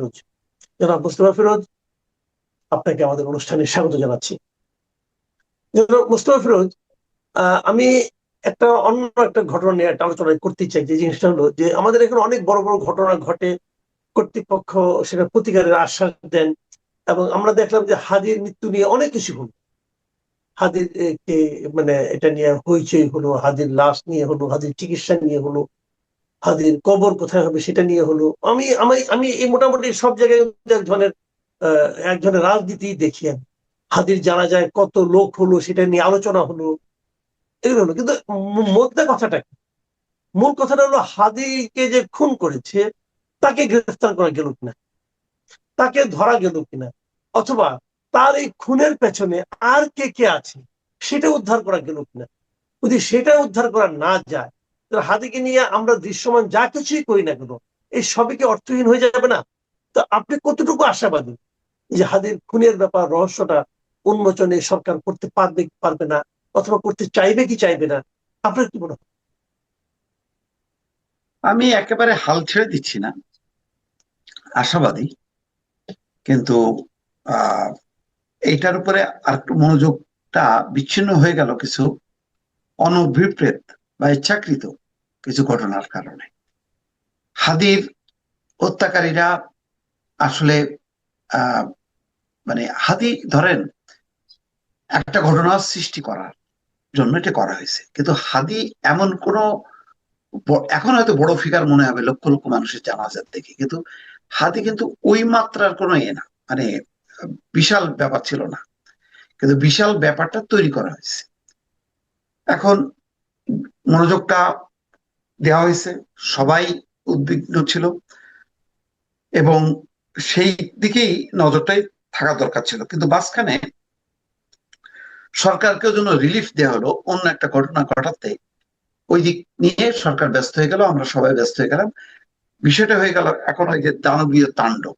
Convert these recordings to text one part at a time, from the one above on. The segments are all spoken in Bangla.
ফিরোজ। জনাব মুস্তফা ফিরোজ, আপনাকে আমাদের অনুষ্ঠানে স্বাগত জানাচ্ছি। জনাব মুস্তফা ফিরোজ, আমি অন্য একটা ঘটনা নিয়ে একটা আলোচনা করতে চাই। যে জিনিসটা হলো যে আমাদের এখানে অনেক বড় বড় ঘটনা ঘটে, কর্তৃপক্ষ সেটা প্রতিকারের আশ্বাস দেন, এবং আমরা দেখলাম যে হাদির মৃত্যু নিয়ে অনেক কিছু হলো। হাদির কে মানে এটা নিয়ে হইচই হলো, হাদির লাশ নিয়ে হলো, হাদির চিকিৎসা নিয়ে হলো, হাদির কবর কোথায় হবে সেটা নিয়ে হলো। আমি আমি আমি এই মোটামুটি সব জায়গায় এক ধরনের রাজনীতি দেখি আমি। হাদির জানাজায় কত লোক হলো সেটা নিয়ে আলোচনা হলো, এগুলো হলো। কিন্তু মোদ্দা কথাটা কি? মূল কথাটা হলো হাদিকে যে খুন করেছে তাকে গ্রেফতার করা গেল কিনা, তাকে ধরা গেল কিনা, অথবা তার এই খুনের পেছনে আর কে কে আছে সেটা উদ্ধার করা গেল কিনা। যদি সেটা উদ্ধার করা না যায়, তাহলে হাদিকে নিয়ে আমরা দৃশ্যমান যা কিছুই করি না কেন, এই সবই কি অর্থহীন হয়ে যাবে না? তো আপনি কতটুকু আশাবাদী যে হাদির খুনের ব্যাপার রহস্যটা উন্মোচনে সরকার করতে পারবে কি পারবে না, অথবা করতে চাইবে কি চাইবে না? আপনার কি মনে হয়? আমি একেবারে হাল ছেড়ে দিচ্ছি না, আশাবাদী। কিন্তু আহ এইটার উপরে আর একটু মনোযোগটা বিচ্ছিন্ন হয়ে গেল কিছু অনভিপ্রেত বা ইচ্ছাকৃত কিছু ঘটনার কারণে। হাদির হত্যাকারীরা আসলে আহ মানে হাদি ধরেন একটা ঘটনা সৃষ্টি করার জন্য এটা করা হয়েছে, কিন্তু হাদি এমন কোন এখন হয়তো বড় ফিগার মনে হবে লক্ষ লক্ষ মানুষের জানাজার দেখে, কিন্তু হাদি কিন্তু ওই মাত্রার কোনো না, মানে বিশাল ব্যাপার ছিল না, কিন্তু বিশাল ব্যাপারটা তৈরি করা হয়েছে। এখন মনোযোগটা দেওয়া হয়েছে, সবাই উদ্বিগ্ন ছিল এবং সেই দিকেই নজরটাই থাকা দরকার ছিল। কিন্তু মাঝখানে সরকারকে জন্য রিলিফ দেওয়া হলো অন্য একটা ঘটনা ঘটাতে, ওই দিক নিয়ে সরকার ব্যস্ত হয়ে গেল, আমরা সবাই ব্যস্ত হয়ে গেলাম। বিষয়টা হয়ে গেল এখন ওই যে দানবীয় তাণ্ডব,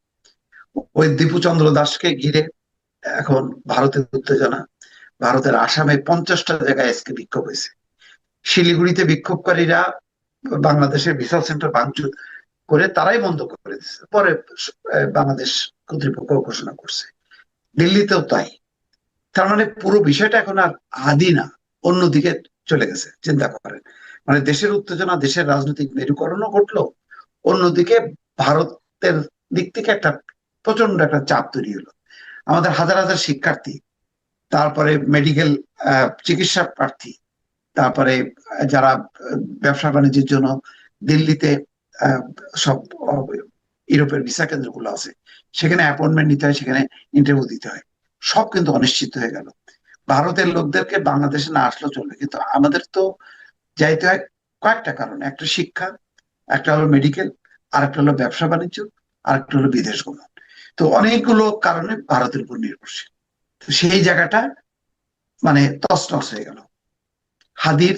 ওই দীপুচন্দ্র দাসকে ঘিরে এখন ভারতের উত্তেজনা। ভারতের আসামে 50টা জায়গায় আজকে বিক্ষোভ হয়েছে। শিলিগুড়িতে বিক্ষোভকারীরা বাংলাদেশের ভিসা সেন্টার ভাঙচুর করে তারাই বন্ধ করে দিচ্ছে, পরে বাংলাদেশ কর্তৃপক্ষ ঘোষণা করছে। দিল্লিতেও তাই। তার মানে পুরো বিষয়টা এখন আর আদি না, অন্যদিকে চলে গেছে। চিন্তা করেন, মানে দেশের উত্তেজনা, দেশের রাজনৈতিক মেরুকরণও ঘটলো, অন্যদিকে ভারতের দিক থেকে একটা প্রচন্ড একটা চাপ তৈরি হলো। আমাদের হাজার হাজার শিক্ষার্থী, তারপরে মেডিকেল চিকিৎসা প্রার্থী, তারপরে যারা ব্যবসা বাণিজ্যের জন্য দিল্লিতে সব ইউরোপের ভিসা কেন্দ্রগুলো আছে, সেখানে অ্যাপয়েন্টমেন্ট নিতে হয়, সেখানে ইন্টারভিউ দিতে হয়, সব কিন্তু অনিশ্চিত হয়ে গেল। ভারতের লোকদেরকে বাংলাদেশে না আসলেও চলবে, কিন্তু আমাদের তো যাইতে হয় কয়েকটা কারণ। একটা শিক্ষা, একটা হলো মেডিকেল, আর একটা হলো ব্যবসা বাণিজ্য, আর একটা হলো বিদেশ গমন। তো অনেকগুলো কারণে ভারতের উপর নির্ভরশীল। তো সেই জায়গাটা মানে তছনছ হয়ে গেল। হাদির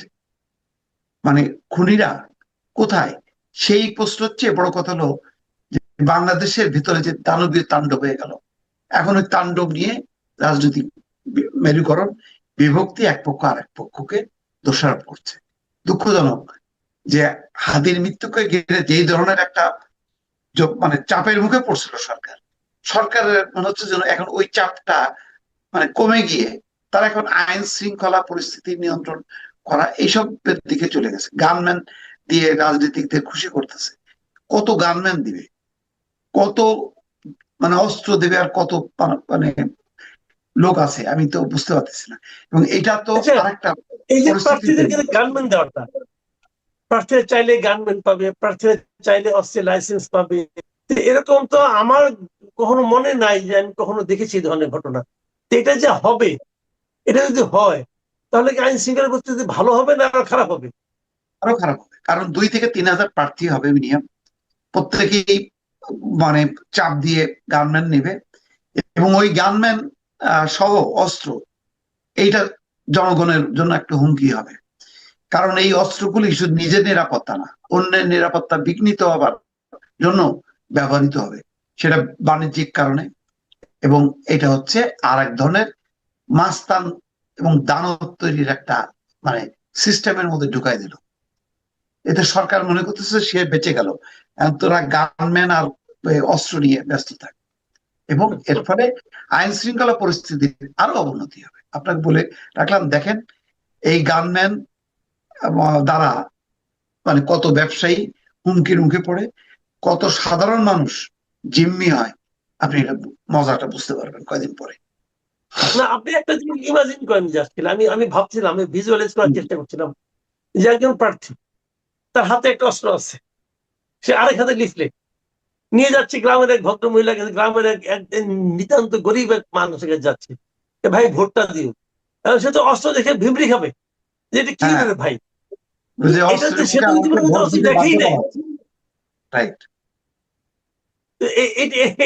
মানে খুনিরা কোথায়, সেই প্রশ্ন হচ্ছে। বড় কথা হলো যে বাংলাদেশের ভিতরে যে দানবীয় তাণ্ডব হয়ে গেল, এখন ওই তাণ্ডব নিয়ে রাজনৈতিক মেরুকরণ, বিভক্তি, এক পক্ষ আর এক পক্ষকে দোষারোপ করছে। দুঃখজনক যে হাদির মৃত্যুকে ঘিরে যেই ধরনের একটা মানে চাপের মুখে পড়ছিল সরকার, সরকারের মনে হচ্ছে যেন এখন ওই চাপটা মানে কমে গিয়ে তারা এখন আইন শৃঙ্খলা পরিস্থিতি নিয়ন্ত্রণ করা এইসবের দিকে চলে গেছে। গানম্যান দিয়ে রাজনীতিকদের খুশি করতেছে। কত গানম্যান দিবে, কত মানে অস্ত্র দেবে, আর কত মানে লোক আছে, আমি তো বুঝতে পারতেছি না। এবং এটা তো আচ্ছা, আরেকটা এই যে পরিস্থিতি তৈরি প্রার্থীদেরকে করছে। গানম্যান দেওয়াটা, প্রার্থীরা চাইলে গানম্যান পাবে, প্রার্থীরা চাইলে অস্ত্রের লাইসেন্স পাবে, তো এরকম তো আমার কখনো মনে নাই যে আমি কখনো দেখেছি এই ধরনের ঘটনা। তো এটা যে হবে, এটা যদি হয়, তাহলে কি আইন শৃঙ্খলা পরিস্থিতি ভালো হবে না আরো খারাপ হবে? আরো খারাপ হবে, কারণ 2 থেকে 3 হাজার প্রার্থী হবে মিনিমাম, প্রত্যেকেই মানে চাপ দিয়ে গানম্যান নেবে, এবং ওই গানম্যান সহ অস্ত্র, এইটা জনগণের জন্য একটা হুমকি হবে। কারণ এই অস্ত্রগুলি শুধু নিজের নিরাপত্তা না, অন্যের নিরাপত্তা বিঘ্নিত হবার জন্য ব্যবহৃত হবে, সেটা বাণিজ্যিক কারণে। এবং এটা হচ্ছে আর এক ধরনের মাস্তান এবং দানব তৈরির একটা মানে সিস্টেমের মধ্যে ঢুকাই দিল। এতে সরকার মনে করতেছে সে বেঁচে গেল। এখন তোরা গানম্যান আর অস্ত্র নিয়ে ব্যস্ত থাকে, এবং এর ফলে আইন শৃঙ্খলা পরিস্থিতির আরো অবনতি হবে। আপনাকে বলে রাখলাম, দেখেন এই গানম্যান দ্বারা মানে কত ব্যবসায়ী হুমকির মুখে পড়ে, কত সাধারণ মানুষ জিম্মি হয়, আপনি এটা মজাটা বুঝতে পারবেন কয়দিন পরে। না, আপনি একটা জিনিস ইমাজিন করেন, জাস্ট আমি আমি ভাবছিলাম, আমি ভিজুয়ালাইজ করার চেষ্টা করছিলাম যে একজন প্রার্থী, তার হাতে একটা অস্ত্র আছে, সে আরেক হাতে লিফলেট নিয়ে যাচ্ছে গ্রামের এক ভদ্র মহিলাকে, গ্রামের এক নিতান্ত গরিব এক মানুষের কাছে যাচ্ছে, ভাই ভোটটা দিও। সে তো অস্ত্র দেখে ভিমড়ি খাবে যে এটা কি হ্যাঁ, রে ভাই, যে এটা তো অস্ত্রের সে মুখে তো আমাকে জীবনে ভোট অস্ত্র দিতে দেখেই বাধ্য নেই। করা হচ্ছে। রাইট।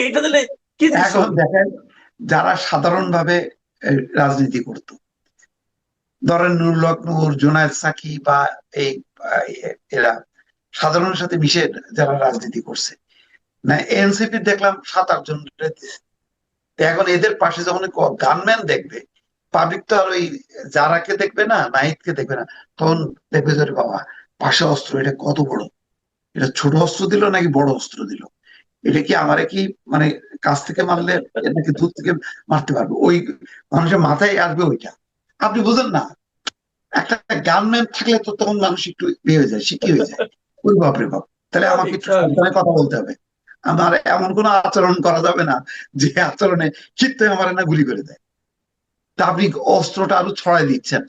এটা দিলে কি দৃশ্য এখন হবে? দেখেন, যারা সাধারণভাবে রাজনীতি করত, ধরেন নুরুল হক নূর, জোনায়েদ সাকি বা এই এরা সাধারণের সাথে মিশে যারা রাজনীতি করছে, না এনসিপি দেখলাম 7-8 জন দিছে। এখন এদের পাশে যখন গানম্যান দেখবে, পাবলিক তো আর ওই যারাকে দেখবে না, নাহিদকে দেখবে না, তখন দেখবে যে বাবা পাশে অস্ত্র, এটা কত বড়, এটা ছোট অস্ত্র দিল নাকি বড় অস্ত্র দিল, এটা কি আমারে কি মানে কাছ থেকে মারলে নাকি দূর থেকে মারতে পারবে, ওই মানুষের মাথায় আসবে ওইটা। আপনি বুঝেন না, একটা গানম্যান থাকলে তো তখন মানুষ একটু ইয়ে হয়ে যায়, শিক্ষি হয়ে যায়, ওই বাপরে বাপ, তাহলে আমাকে স্বাভাবিক একটু স্বাভাবিক। সাবধানে কথা বলতে হবে, আমার এমন কোনো আচরণ করা যাবে না যে আচরণে ক্ষিপ্ত হয়ে আমার না গুলি করে দেয়। তা আপনি অস্ত্রটা আরো ছড়াই দিচ্ছেন,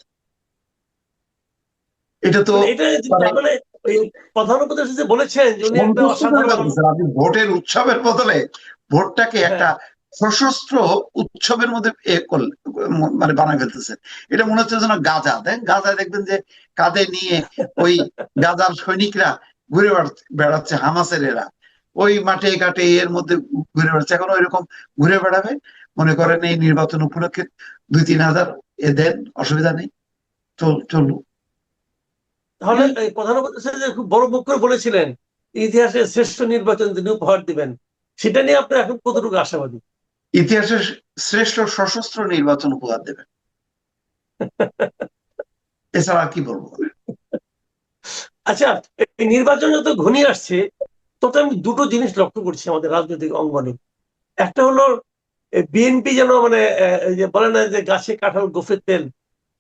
এটা তো মানে এটা মানে তার মানে ওই প্রধান উপদেষ্টা যে বলেছেন যে উনি একটা সন্তুষ্ট করে অসাধারণ। ফেলতেছেন আপনি ভোটের উৎসবের বদলে ভোটটাকে হ্যাঁ, একটা সশস্ত্র উৎসবের মধ্যে মানে বানায় ফেলতেছেন। এটা মনে হচ্ছে যেন গাজা দেন, গাজায় দেখবেন যে কাঁধে নিয়ে ওই গাজার সৈনিকরা ঘুরে বেড়াচ্ছে, হামাসের এরা ওই মাঠে ঘাটে এর মধ্যে ঘুরে বেড়াচ্ছে, এখন ওই রকম ঘুরে বেড়াবে। মনে করেন এই নির্বাচন উপলক্ষে 2-3 হাজার এ দেন, অসুবিধা নেই, চলুক। তাহলে এই প্রধান উপদেষ্টা যে খুব বড় মুখ করে বলেছিলেন ইতিহাসের শ্রেষ্ঠ নির্বাচন তিনি উপহার দিবেন, সেটা নিয়ে আপনি এখন কতটুকু আশাবাদী? ইতিহাসের শ্রেষ্ঠ সশস্ত্র নির্বাচন উপহার দেবেন, এছাড়া আর কি বলবো। আচ্ছা, এই নির্বাচন যত ঘনিয়ে আসছে তত আমি দুটো জিনিস লক্ষ্য করছি আমাদের রাজনৈতিক অঙ্গনে। একটা হলো বিএনপি যেন মানে এই যে বলে না যে গাছে কাঁঠাল গোফের তেল,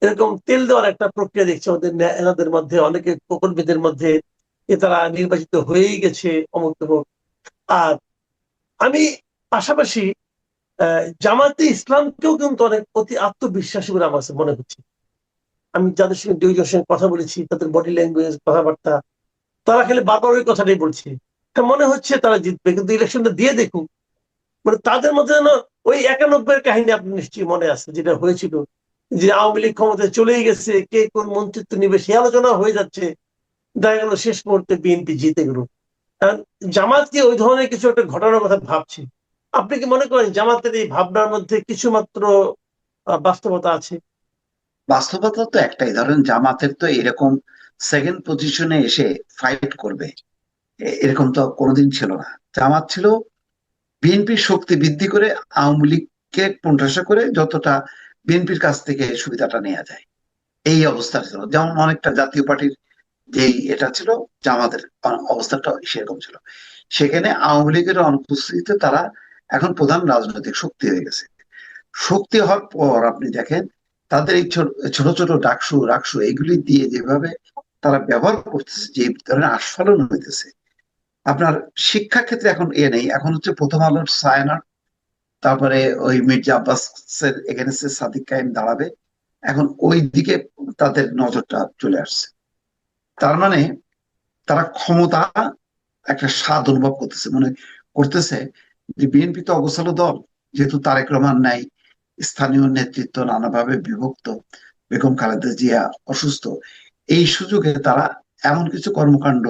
এরকম তেল দেওয়ার একটা প্রক্রিয়া দেখছে আমাদের এনাদের মধ্যে, অনেকে কর্মীদের মধ্যে, যে তারা নির্বাচিত হয়েই গেছে অমুক তমুক। আর আমি পাশাপাশি জামাতে ইসলামকেও কিন্তু অনেক অতি আত্মবিশ্বাসী বলে আমার কাছে মনে হচ্ছে। আমি যাদের সঙ্গে দুইজনের সঙ্গে কথা বলেছি, তাদের বডি ল্যাঙ্গুয়েজ, কথাবার্তা, তারা খালি বারবার ওই কথাটাই বলছে। মনে হচ্ছে তারা জিতবে, কিন্তু ইলেকশনটা দিয়ে দেখুন, মানে তাদের মধ্যে যেন ওই 91-এর কাহিনী আপনি নিশ্চয়ই মনে আছে, যেটা হয়েছিল যে আওয়ামী লীগ ক্ষমতায় চলেই গেছে, কে কোন মন্ত্রিত্ব নিবে সে আলোচনা হয়ে যাচ্ছে, দেখা গেল শেষ মুহূর্তে বিএনপি জিতে গেল। জামাত কি ওই ধরনের কিছু একটা ঘটনার কথা ভাবছে? আপনি কি মনে করেন জামাতের এই ভাবনার মধ্যে কিছু মাত্র বাস্তবতা আছে? বাস্তবতা তো একটাই, ধরেন জামাতের তো এরকম সেকেন্ড পজিশনে এসে ফাইট করবে এরকম তো কোনোদিন ছিল না। জামাত ছিল বিএনপির শক্তি বৃদ্ধি করে আওয়ামী লীগকে কোণঠাসা করে যতটা বিএনপির কাছ থেকে সুবিধাটা নেওয়া যায়, এই অবস্থা ছিল। যেমন অনেকটা জাতীয় পার্টির যেই এটা ছিল, জামাতের অবস্থাটা সেরকম ছিল। সেখানে আওয়ামী লীগের অনুপস্থিতিতে তারা এখন প্রধান রাজনৈতিক শক্তি হয়ে গেছে। শক্তি হওয়ার পর আপনি দেখেন তাদের এই ছোট ছোট ডাকসু রাকসু এগুলি দিয়ে যেভাবে তারা ব্যবহার করতেছে, যে ধরনের আস্ফালন হইতেছে। আপনার শিক্ষা ক্ষেত্রে এখন নেই, এখন হচ্ছে প্রথম আলোর সায়নার, তারপরে ওই মির্জা আব্বাসের এগেনস্টে সাদিক কায়েম দাঁড়াবে, এখন ওই দিকে তাদের নজরটা চলে আসছে। তার মানে তারা ক্ষমতা একটা স্বাদ অনুভব করতেছে, মনে করতেছে যে বিএনপি তো অগোছালো দল, যেহেতু তারেক রহমান নাই, স্থানীয় নেতৃত্ব নানাভাবে বিভক্ত, বেগম খালেদা জিয়া অসুস্থ, এই সুযোগে তারা এমন কিছু কর্মকাণ্ড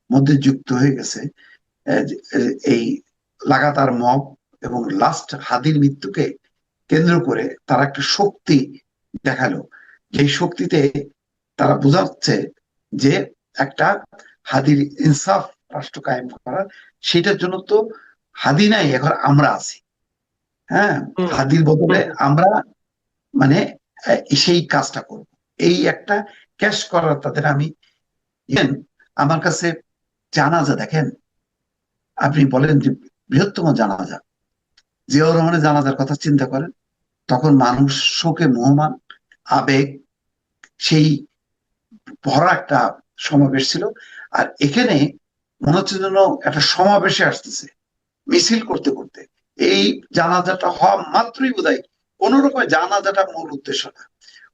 মধ্যে যুক্ত হয়ে গেছে, এই লাগাতার মব এবং লাস্ট হাদির মৃত্যুকে কেন্দ্র করে তারা একটা শক্তি দেখালো, যেই শক্তিতে তারা বোঝাচ্ছে যে একটা হাদির ইনসাফ রাষ্ট্র কায়েম করা, সেটার জন্য তো হাদি নাই, এখন আমরা আছি। হ্যাঁ, হুম, হাদির বদলে হুম। আমরা মানে সেই কাজটা করব, এই একটা ক্যাশ করার তাদের। আমি আমার কাছে জানাজা দেখেন, আপনি বলেন যে বৃহত্তম জানাজা, জিয়াউর রহমানের জানাজার কথা চিন্তা করেন। তখন মানুষ শোকে মুহ্যমান, আবেগ সেই ভরা একটা সমাবেশ ছিল। আর এখানে মনে হচ্ছে যেন একটা সমাবেশে আসতেছে মিছিল করতে করতে। এই জানাজাটা হওয়া মাত্রই বোধহয় কোন রকম জানাজাটা মূল উদ্দেশ্য না।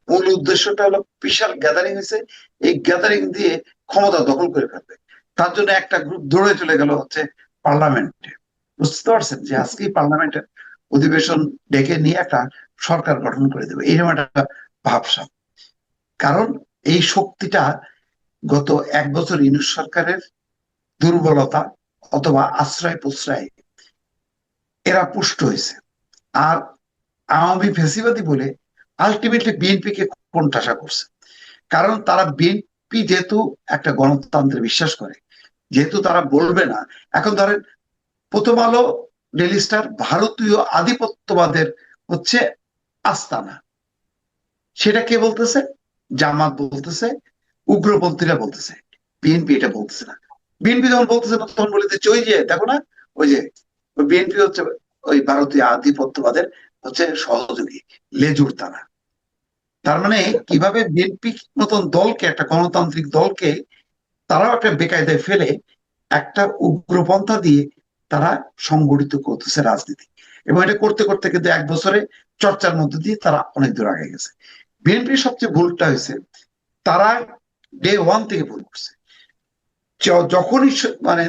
মূল উদ্দেশ্যটা হলো বিশাল গ্যাদারিং হয়েছে, এই গ্যাদারিং দিয়ে ক্ষমতা দখল করে ফেলবে। তার জন্য একটা গ্রুপ দৌড়ে চলে গেল হচ্ছে পার্লামেন্টে। বুঝতে পারছেন যে আজকেই পার্লামেন্টের অধিবেশন ডেকে নিয়ে একটা সরকার গঠন করে দেবে, এইরকম একটা ভাবসাব। কারণ এই শক্তিটা গত এক বছর ইউনূস সরকারের দুর্বলতা অথবা আশ্রয় প্রশ্রয় এরা পুষ্ট হয়েছে। আর আওয়ামী ফেসিবাদী বলে আলটিমেটলি বিএনপিকে কোণঠাসা করছে। কারণ তারা বিএনপি যেহেতু একটা গণতন্ত্রে বিশ্বাস করে, যেহেতু তারা বলবে না। এখন ধরেন প্রথম আলো, ডেইলি স্টার ভারতীয় আধিপত্যবাদের হচ্ছে আস্তানা, সেটা কে বলতেছে? জামাত বলতেছে, উগ্রপন্থীরা বলতেছে, বিএনপি এটা বলতেছে না। বিএনপি যখন বলতেছে না তখন বলতেছে ওই যে দেখো না, ওই যে বিএনপি হচ্ছে ওই ভারতীয় আধিপত্যবাদের হচ্ছে সহযোগী, লেজুর তারা। তার মানে কিভাবে বিএনপি মতন দলকে, একটা গণতান্ত্রিক দলকে তারাও একটা বেকায়দায় ফেলে একটা উগ্রপন্থা দিয়ে তারা সংগঠিত করতেছে রাজনীতি। এবং এটা করতে করতে কিন্তু এক বছরে চর্চার মধ্যে দিয়ে তারা অনেক দূর আগে গেছে। বিএনপির সবচেয়ে ভুলটা হয়েছে তারা ডে ওয়ান থেকে ভুল করছে। যখনই মানে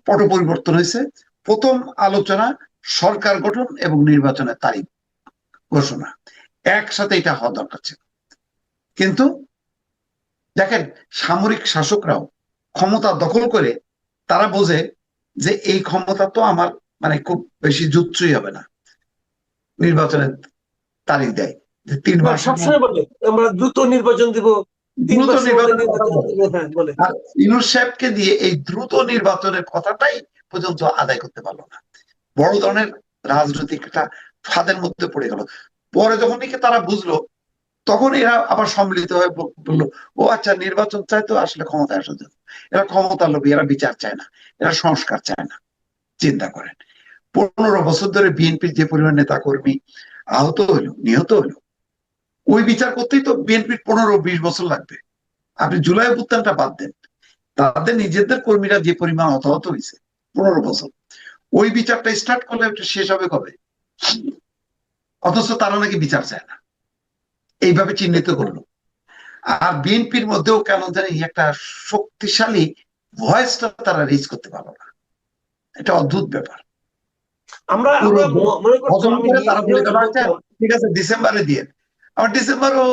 পট পরিবর্তন হয়েছে, প্রথম আলোচনা সরকার গঠন এবং নির্বাচনের তারিখ ঘোষণা, একসাথে এটা হওয়া দরকার ছিল। কিন্তু দেখেন সামরিক শাসকরাও ক্ষমতা দখল করে তারা বোঝে যে এই ক্ষমতা তো আমার মানে খুব বেশি জুৎসই হবে না, নির্বাচনের তারিখ দেয় যে 3 মাস সবসময় বলে আমরা দ্রুত নির্বাচন দিব, 3 দ্রুত মাসের মধ্যে নির্বাচনের কথা নির্বাচন বলে। দিব, হ্যাঁ বলে। আর ইউনূস সাহেবকে দিয়ে এই দ্রুত নির্বাচনের কথাটাই পর্যন্ত আদায় করতে পারলো না। বড় ধরনের রাজনৈতিক একটা ফাঁদের মধ্যে পড়ে গেল। পরে যখন নাকি তারা বুঝলো, তখন এরা আবার সম্মিলিত হয়ে বললো ও আচ্ছা, নির্বাচন চায় তো আসলে ক্ষমতায় আসার জন্য। এরা ক্ষমতা লোভী, এরা বিচার চায় না, এরা সংস্কার চায় না। চিন্তা করেন 15 বছর ধরে বিএনপির যে পরিমাণ নেতা কর্মী আহত হইলো, নিহত হইলো, ওই বিচার করতেই তো বিএনপির 15-20 বছর লাগবে। আপনি জুলাই অভ্যুত্থানটা বাদ দেন, তাদের নিজেদের কর্মীরা যে পরিমাণ হতাহত হয়েছে 15 বছর, ওই বিচারটা স্টার্ট করলে ওটা শেষ হবে কবে? অথচ তারা নাকি বিচার চায় না, এইভাবে চিহ্নিত করলো। আর বিএনপির মধ্যেও কেন জানি একটা শক্তিশালী ভয়েসটা তারা রিচ করতে পারলো না। এটা অদ্ভুত ব্যাপার। আমরা পুরো আমরা মনে করতাম, হজম আমি করে তারা বলে গেল আচ্ছা বলতাম ঠিক আছে ডিসেম্বরে দিয়ে, আমার ডিসেম্বরও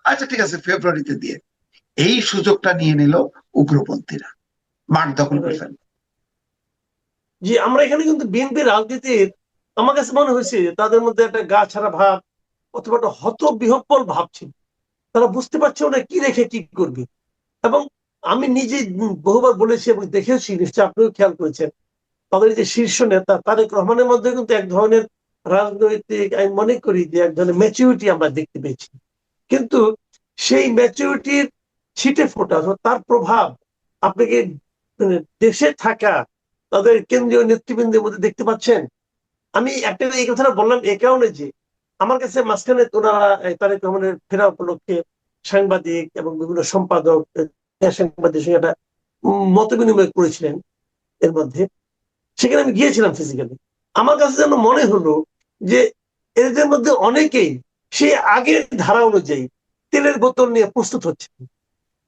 আচ্ছা ঠিক আছে ফেব্রুয়ারিতে দিয়ে। এই সুযোগটা নিয়ে নিল উগ্রপন্থীরা, মাঠ দখল করে ফেলল। যে আমরা এখানে কিন্তু বিএনপি রাজনীতির আমার কাছে মনে হয়েছে যে তাদের মধ্যে একটা গা ছাড়া ভাব অথবা একটা হত বিহ্বল ভাব ছিল। তারা বুঝতে পারছে না কি রেখে কি করবে। এবং আমি নিজে বহুবার বলেছি এবং দেখেছি, নিশ্চয়ই আপনিও খেয়াল করেছেন, তাদের যে শীর্ষ নেতা তারেক রহমানের মধ্যে কিন্তু এক ধরনের রাজনৈতিক, আমি মনে করি যে এক ধরনের ম্যাচুরিটি আমরা দেখতে পেয়েছি। কিন্তু সেই ম্যাচুরিটির ছিটে ফোটা অথবা তার প্রভাব আপনাকে দেশে থাকা তাদের কেন্দ্রীয় নেতৃবৃন্দের মধ্যে দেখতে পাচ্ছেন। আমি একটা এই কথাটা বললাম এ কারণে যে আমার কাছে মাঝখানে ওনারা তারেক রহমানের ফেরা উপলক্ষে সাংবাদিক এবং বিভিন্ন সম্পাদক সাংবাদিক সঙ্গে একটা মত বিনিময় করেছিলেন। এর মধ্যে সেখানে আমি গিয়েছিলাম ফিজিক্যালি। আমার কাছে যেন মনে হলো যে এদের মধ্যে অনেকেই সেই আগের ধারা অনুযায়ী তেলের বোতল নিয়ে প্রস্তুত হচ্ছেন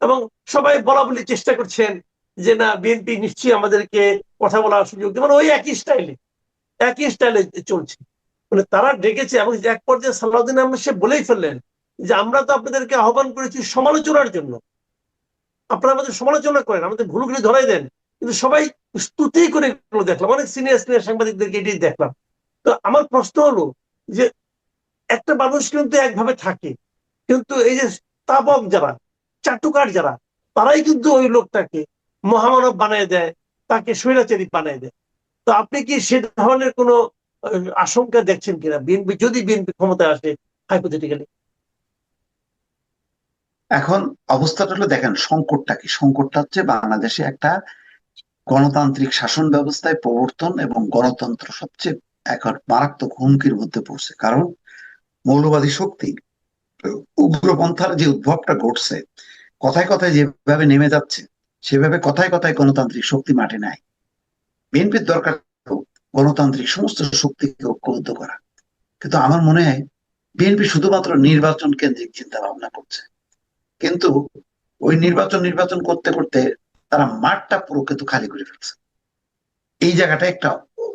এবং সবাই বলা বলি চেষ্টা করছেন যে না বিএনপি নিশ্চয়ই আমাদেরকে কথা বলার সুযোগ দেবে, মানে ওই একই স্টাইলে চলছে। মানে তারা ডেকেছে এবং এক পর্যায়ে সালাউদ্দিন আহমেদ সে বলেই ফেললেন যে আমরা তো আপনাদেরকে আহ্বান করেছি সমালোচনার জন্য, আপনারা আমাদের সমালোচনা করেন, আমাদের ভুলগুলি ধরাই দেন, কিন্তু সবাই স্তুতি করে দেখলাম, অনেক সিনিয়র সাংবাদিকদেরকে এটাই দেখলাম। তো আমার প্রশ্ন হলো যে একটা মানুষ কিন্তু একভাবে থাকে, কিন্তু এই যে স্থাপক যারা, চাটুকার যারা, তারাই কিন্তু ওই লোকটাকে মহামানব বানিয়ে দেয়, তাকে স্বৈরাচারী বানিয়ে দেয়। তো আপনি কি সে ধরনের কোনো আশঙ্কা দেখছেন কিনা বিএনপি, যদি বিএনপি ক্ষমতায় আসে হাইপোথেটিক্যালি? এখন অবস্থাটা হলো দেখেন সংকটটা কি, সংকটটা হচ্ছে বাংলাদেশে একটা গণতান্ত্রিক শাসন ব্যবস্থায় প্রবর্তন এবং গণতন্ত্র সবচেয়ে এখন মারাত্মক হুমকির মধ্যে পড়ছে। কারণ মৌলবাদী শক্তি, উগ্রপন্থার যে উদ্ভবটা ঘটছে, কথায় কথায় যেভাবে নেমে যাচ্ছে, সেভাবে কথায় কথায় গণতান্ত্রিক শক্তি মাঠে নেয়। বিএনপির দরকার গণতান্ত্রিক সমস্ত শক্তিকে ঐক্যবদ্ধ করা, কিন্তু আমার মনে হয় বিএনপি শুধুমাত্র নির্বাচন কেন্দ্রিক চিন্তা ভাবনা করছে। কিন্তু ওই নির্বাচন করতে করতে তারা মাঠটা পুরো কিন্তু খালি করে ফেলছে। এই জায়গাটা একটা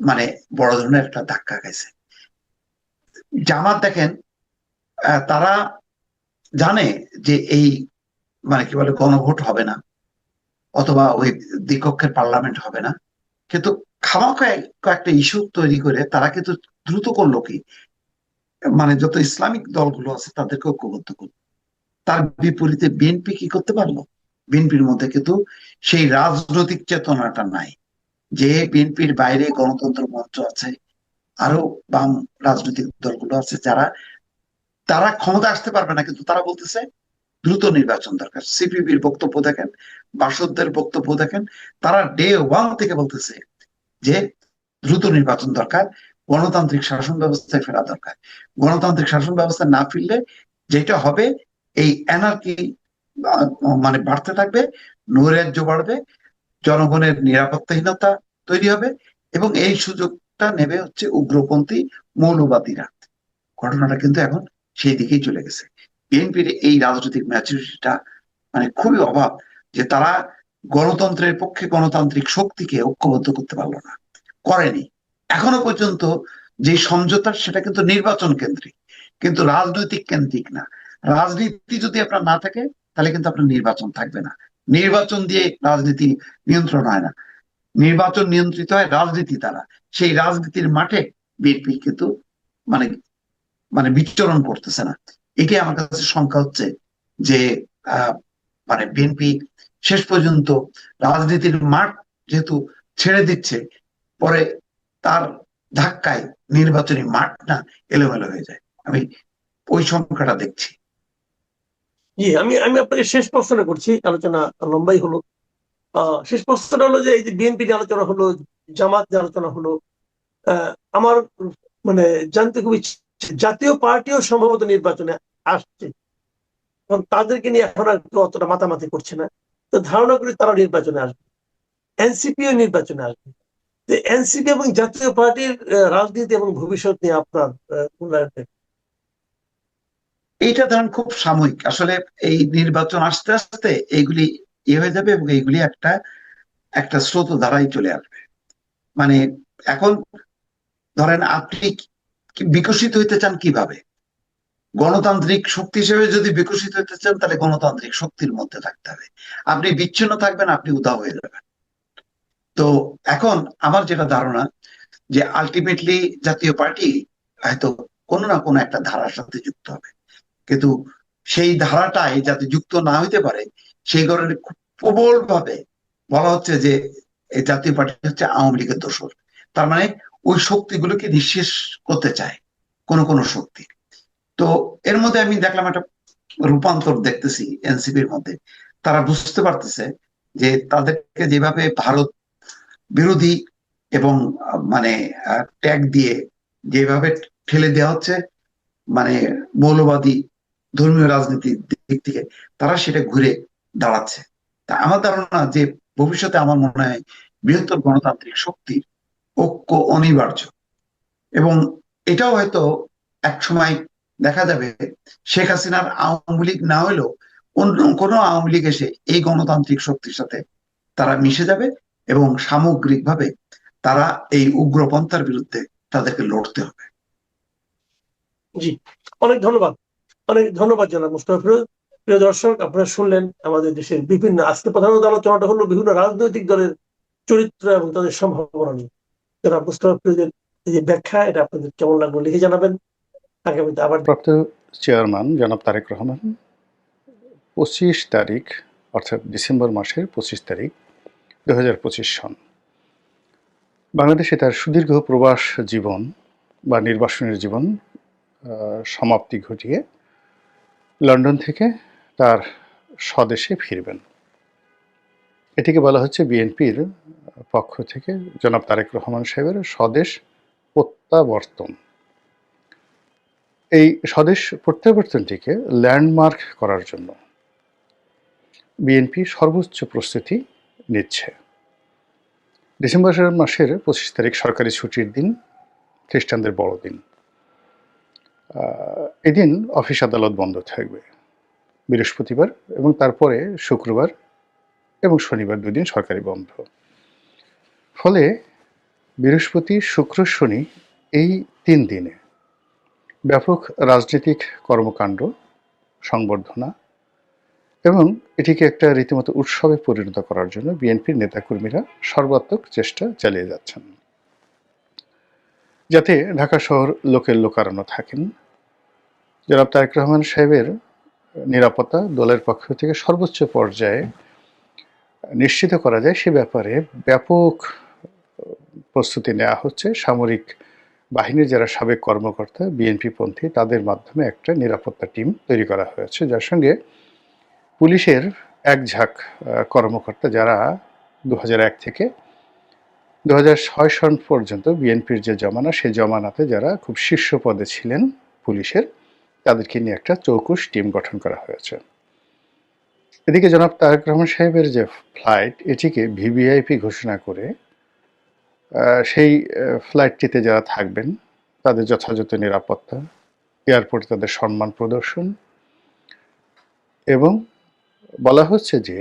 মানে বড় ধরনের একটা ধাক্কা খাইছে। জামাত দেখেন, তারা জানে যে এই মানে কি বলে গণভোট হবে না, অথবা ওই দ্বিকক্ষের পার্লামেন্ট হবে না, কিন্তু খামাখা কয়েকটা ইস্যু তৈরি করে তারা কিন্তু দ্রুত করলো কি, মানে যত ইসলামিক দলগুলো আছে তাদেরকে ঐক্যবদ্ধ করলো। তার বিপরীতে বিএনপি কি করতে পারলো? বিএনপির মধ্যে কিন্তু সেই রাজনৈতিক চেতনাটা নাই। যে বিএনপির বাইরে গণতন্ত্র মঞ্চ আছে, আরো বাম রাজনৈতিক দলগুলো আছে, তারা ক্ষমতা আসতে পারবে না, কিন্তু তারা বলতেছে দ্রুত নির্বাচন দরকার। সিপিবির বক্তব্য দেখেন, বাসদের বক্তব্য দেখেন, তারা ডে ওয়ান থেকে বলতেছে যে দ্রুত নির্বাচন দরকার, গণতান্ত্রিক শাসন ব্যবস্থায় ফেরা দরকার। গণতান্ত্রিক শাসন ব্যবস্থা না ফিরলে যেটা হবে, এই এনার্কি মানে বাড়তে থাকবে, নৈরাজ্য বাড়বে, জনগণের নিরাপত্তাহীনতা তৈরি হবে, এবং এই সুযোগটা নেবে হচ্ছে উগ্রপন্থী মৌলবাদীরা। ঘটনাটা কিন্তু এখন সেই দিকেই চলে গেছে। বিএনপির এই রাজনৈতিক ম্যাচুরিটিটা মানে খুবই অভাব, যে তারা গণতন্ত্রের পক্ষে গণতান্ত্রিক শক্তিকে ঐক্যবদ্ধ করতে পারলো না, করেনি এখনো পর্যন্ত। যে সমঝোতা সেটা কিন্তু নির্বাচন কেন্দ্রিক, কিন্তু রাজনৈতিক কেন্দ্রিক না। রাজনীতি যদি আপনার না থাকে, তাহলে কিন্তু আপনার নির্বাচন থাকবে না। নির্বাচন দিয়ে রাজনীতি নিয়ন্ত্রণ হয় না, নির্বাচন নিয়ন্ত্রিত হয় রাজনীতি দ্বারা। সেই রাজনীতির মাঠে বিএনপি কিন্তু মানে মানে বিচরণ করতেছে না। এটাই আমার কাছে শঙ্কা হচ্ছে, যে মানে বিএনপি শেষ পর্যন্ত রাজনীতির মাঠ যেহেতু ছেড়ে দিচ্ছে, পরে তার ধাক্কায় নির্বাচনী মাঠটা এলোমেলো হয়ে যায়। আমি ওই সংখ্যাটা দেখছি। জি, আমি আমি আপনাকে শেষ প্রশ্নটা করছি, আলোচনা লম্বাই হলো। শেষ প্রশ্নটা হলো যে এই যে বিএনপি নিয়ে আলোচনা হলো, জামাত নিয়ে আলোচনা হলো, আমার মানে জানতে খুব ইচ্ছে, জাতীয় পার্টিও সম্ভবত নির্বাচনে আসছে, এবং তাদেরকে নিয়ে এখন আর কেউ অতটা মাতামাতি করছে না। তো ধারণা করি তারা নির্বাচনে আসবে, এনসিপিও নির্বাচনে আসবে। এনসিপি এবং জাতীয় পার্টির রাজনীতি এবং ভবিষ্যৎ নিয়ে আপনার মূল্যায়ন। এইটা ধরেন খুব সাময়িক। আসলে এই নির্বাচন আস্তে আস্তে এইগুলি হয়ে যাবে, এবং এইগুলি একটা একটা স্রোত ধারায় চলে আসবে। মানে এখন ধরেন আপনি বিকশিত হইতে চান কিভাবে? গণতান্ত্রিক শক্তি হিসেবে যদি বিকশিত হতে চান, তাহলে গণতান্ত্রিক শক্তির মধ্যে থাকতে হবে। আপনি বিচ্ছিন্ন থাকবেন, আপনি উধাও হয়ে যাবেন। তো এখন আমার যেটা ধারণা, যে আলটিমেটলি জাতীয় পার্টি হয়তো কোনো না কোনো একটা ধারার সাথে যুক্ত হবে, কিন্তু সেই ধারাটাই যাতে যুক্ত না হইতে পারে, সেই কারণে খুব প্রবল ভাবে বলা হচ্ছে যে এই জাতীয় পার্টি হচ্ছে আওয়ামী লীগের দোসর। তার মানে ওই শক্তিগুলোকে নিঃশেষ করতে চায় কোন কোন শক্তি। তো এর মধ্যে আমি দেখলাম একটা রূপান্তর দেখতেছি এনসিপির মধ্যে। তারা বুঝতে পারতেছে যে তাদেরকে যেভাবে ভারত বিরোধী এবং মানে ট্যাগ দিয়ে যেভাবে ঠেলে দেওয়া হচ্ছে, মানে মৌলবাদী ধর্মীয় রাজনীতির দিক থেকে, তারা সেটা ঘুরে দাঁড়াচ্ছে। তা আমার ধারণা যে ভবিষ্যতে আমার মনে হয় বৃহত্তর গণতান্ত্রিক শক্তির ঐক্য অনিবার্য। এবং এটাও হয়তো এক সময় দেখা যাবে, শেখ হাসিনার আওয়ামী লীগ না হলেও অন্য কোনো আওয়ামী লীগ এসে এই গণতান্ত্রিক শক্তির সাথে তারা মিশে যাবে, এবং সামগ্রিকভাবে তারা এই উগ্রপন্থার বিরুদ্ধে তাদেরকে লড়তে হবে। জি, অনেক ধন্যবাদ, অনেক ধন্যবাদ জনাব মোস্তফা ফিরোজ। প্রিয় দর্শক, আপনারা শুনলেন আমাদের দেশের বিভিন্ন, আজকে প্রধানত আলোচনাটা হলো বিভিন্ন রাজনৈতিক দলের চরিত্র এবং তাদের সম্ভাবনা নিয়ে। জনাব মোস্তফা ফিরোজের এই যে ব্যাখ্যা, এটা আপনাদের কেমন লাগলো লিখে জানাবেন। আগামীতে আবার প্রাপ্ত চেয়ারম্যান জনাব তারেক রহমান 25 তারিখ, অর্থাৎ ডিসেম্বর মাসের 25 তারিখ 2025 সন বাংলাদেশে তার সুদীর্ঘ প্রবাস জীবন বা নির্বাসনের জীবন সমাপ্তি ঘটিয়ে লন্ডন থেকে তার স্বদেশে ফিরবেন। এটিকে বলা হচ্ছে বিএনপির পক্ষ থেকে জনাব তারেক রহমান সাহেবের স্বদেশ প্রত্যাবর্তন। এই স্বদেশ প্রত্যাবর্তনটিকে ল্যান্ডমার্ক করার জন্য বিএনপি সর্বোচ্চ প্রস্তুতি নিচ্ছে। ডিসেম্বর মাসের 25 তারিখ সরকারি ছুটির দিন, খ্রিস্টানদের বড়দিন। এদিন অফিস আদালত বন্ধ থাকবে, বৃহস্পতিবার এবং তারপরে শুক্রবার এবং শনিবার 2 দিন সরকারি বন্ধ। ফলে বৃহস্পতি, শুক্র, শনি এই 3 দিনে ব্যাপক রাজনৈতিক কর্মকাণ্ড, সংবর্ধনা এবং এটিকে একটা রীতিমতো উৎসবে পরিণত করার জন্য বিএনপির নেতাকর্মীরা সর্বাত্মক চেষ্টা চালিয়ে যাচ্ছেন, যাতে ঢাকা শহর লোকের লোকারণ্য থাকেন। জনাব তারেক রহমান সাহেবের নিরাপত্তা দলের পক্ষ থেকে সর্বোচ্চ পর্যায়ে নিশ্চিত করা যায় সে ব্যাপারে ব্যাপক প্রস্তুতি নেওয়া হচ্ছে। সামরিক বাহিনীর যারা সাবেক কর্মকর্তা বিএনপি পন্থী তাদের মাধ্যমে একটা নিরাপত্তা টিম তৈরি করা হয়েছে, যার সঙ্গে পুলিশের এক ঝাঁক কর্মকর্তা যারা 2001 থেকে 2006 সন পর্যন্ত বিএনপির যে জমানা, সেই জমানাতে যারা খুব শীর্ষ পদে ছিলেন পুলিশের, তাদেরকে নিয়ে একটা চৌকুশ টিম গঠন করা হয়েছে। এদিকে জনাব তারেক রহমান সাহেবের যে ফ্লাইট, এটিকে ভিভিআইপি ঘোষণা করে সেই ফ্লাইটটিতে যারা থাকবেন তাদের যথাযথ নিরাপত্তা, এয়ারপোর্টে তাদের সম্মান প্রদর্শন, এবং বলা হচ্ছে যে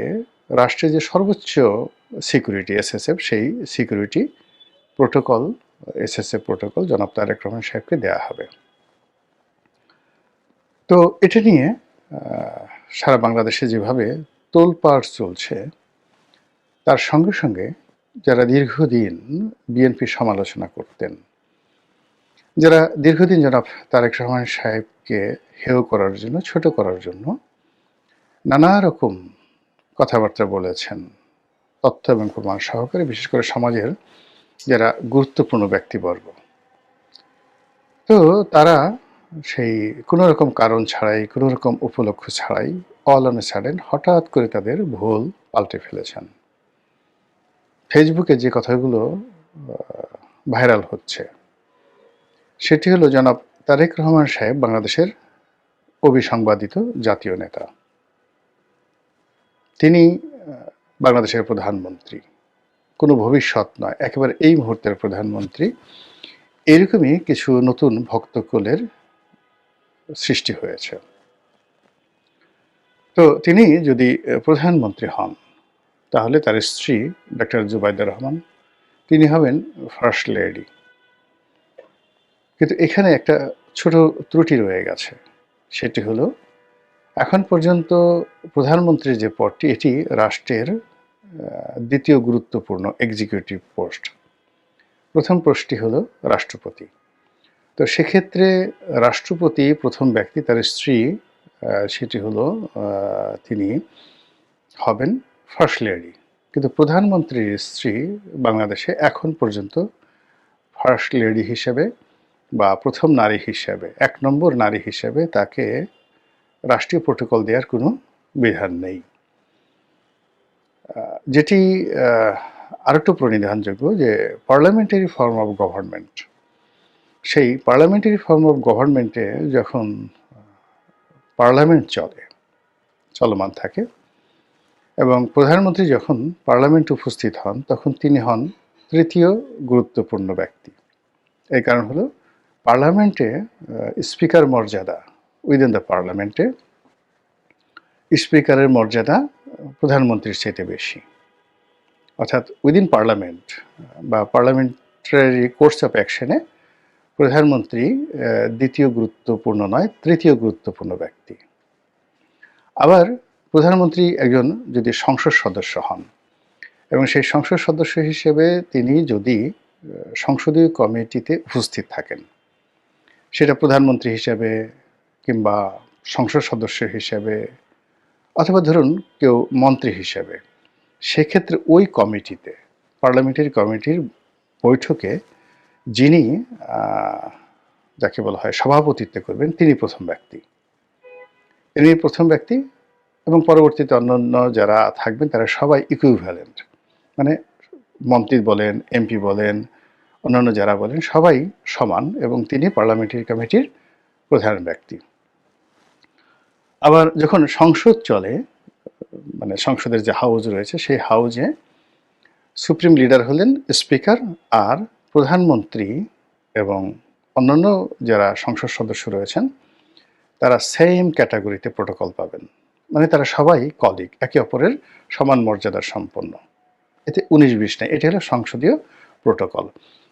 রাষ্ট্রের যে সর্বোচ্চ সিকিউরিটি এসএসএফ, সেই সিকিউরিটি প্রোটোকল, এসএসএফ প্রোটোকল জনাব তারেক রহমান সাহেবকে দেওয়া হবে। তো এটা নিয়ে সারা বাংলাদেশে যেভাবে তোলপাড় চলছে, তার সঙ্গে সঙ্গে যারা দীর্ঘদিন বিএনপি সমালোচনা করতেন, যারা দীর্ঘদিন জনাব তারেক রহমান সাহেবকে হেয় করার জন্য, ছোট করার জন্য নানা রকম কথাবার্তা বলেছেন, তথ্য এবং প্রমাণ সহকারে, বিশেষ করে সমাজের যারা গুরুত্বপূর্ণ ব্যক্তিবর্গ, তো তারা সেই কোনো রকম কারণ ছাড়াই, কোনো রকম উপলক্ষ ছাড়াই অল অন এ সাডেন হঠাৎ করে তাদের ভুল পাল্টে ফেলেছেন। ফেসবুকে যে কথাগুলো ভাইরাল হচ্ছে সেটি হলো, জনাব তারেক রহমান সাহেব বাংলাদেশের অবিসংবাদিত জাতীয় নেতা, তিনি বাংলাদেশের প্রধানমন্ত্রী, কোনো ভবিষ্যৎ নয়, একেবারে এই মুহূর্তের প্রধানমন্ত্রী। এরকমই কিছু নতুন ভক্তকুলের সৃষ্টি হয়েছে। তো তিনি যদি প্রধানমন্ত্রী হন, তাহলে তার স্ত্রী ডক্টর জুবাইদা রহমান, তিনি হবেন ফার্স্ট লেডি। কিন্তু এখানে একটা ছোট ত্রুটি রয়ে গেছে, সেটি হলো এখন পর্যন্ত প্রধানমন্ত্রীর যে পদটি, এটি রাষ্ট্রের দ্বিতীয় গুরুত্বপূর্ণ এক্সিকিউটিভ পোস্ট। প্রথম পোস্টটি হলো রাষ্ট্রপতি। তো সেক্ষেত্রে রাষ্ট্রপতি প্রথম ব্যক্তি, তার স্ত্রী সেটি হলো তিনি হবেন ফার্স্ট লেডি। কিন্তু প্রধানমন্ত্রীর স্ত্রী বাংলাদেশে এখন পর্যন্ত ফার্স্ট লেডি হিসেবে বা প্রথম নারী হিসেবে, 1 নম্বর নারী হিসেবে তাকে রাষ্ট্রীয় প্রোটোকল দেওয়ার কোনো বিধান নেই। যেটি আরেকটু প্রণিধানযোগ্য যে পার্লামেন্টারি ফর্ম অফ গভর্নমেন্ট, সেই পার্লামেন্টারি ফর্ম অফ গভর্নমেন্টে যখন পার্লামেন্ট চলমান থাকে এবং প্রধানমন্ত্রী যখন পার্লামেন্টে উপস্থিত হন, তখন তিনি হন তৃতীয় গুরুত্বপূর্ণ ব্যক্তি। এই কারণ হলো পার্লামেন্টে স্পিকার মর্যাদা, উইদিন দ্য পার্লামেন্টে স্পিকারের মর্যাদা প্রধানমন্ত্রীর চাইতে বেশি। অর্থাৎ উইদিন পার্লামেন্ট বা পার্লামেন্টারি কোর্স অফ অ্যাকশনে প্রধানমন্ত্রী দ্বিতীয় গুরুত্বপূর্ণ নয়, তৃতীয় গুরুত্বপূর্ণ ব্যক্তি। আবার প্রধানমন্ত্রী একজন যদি সংসদ সদস্য হন এবং সেই সংসদ সদস্য হিসেবে তিনি যদি সংসদীয় কমিটিতে উপস্থিত থাকেন, সেটা প্রধানমন্ত্রী হিসেবে কিংবা সংসদ সদস্য হিসেবে অথবা ধরুন কেউ মন্ত্রী হিসেবে, সেক্ষেত্রে ওই কমিটিতে, পার্লামেন্টারি কমিটির বৈঠকে যিনি যাকে বলা হয় সভাপতিত্ব করবেন, তিনি প্রথম ব্যক্তি। এবং পরবর্তীতে অন্যান্য যারা থাকবেন তারা সবাই ইকুইভ্যালেন্ট, মানে মন্ত্রী বলেন, এমপি বলেন, অন্যান্য যারা বলেন সবাই সমান এবং তিনি পার্লামেন্টারি কমিটির প্রধান ব্যক্তি। আবার যখন সংসদ চলে, মানে সংসদের যে হাউস রয়েছে সেই হাউজে সুপ্রিম লিডার হলেন স্পিকার, আর প্রধানমন্ত্রী এবং অন্যান্য যারা সংসদ সদস্য রয়েছেন তারা সেম ক্যাটাগরিতে প্রোটোকল পাবেন, মানে তারা সবাই কলিগ, একে অপরের সমান মর্যাদার সম্পন্ন। এতে 19-20 নেই, এটা হলো সংসদীয় প্রোটোকল।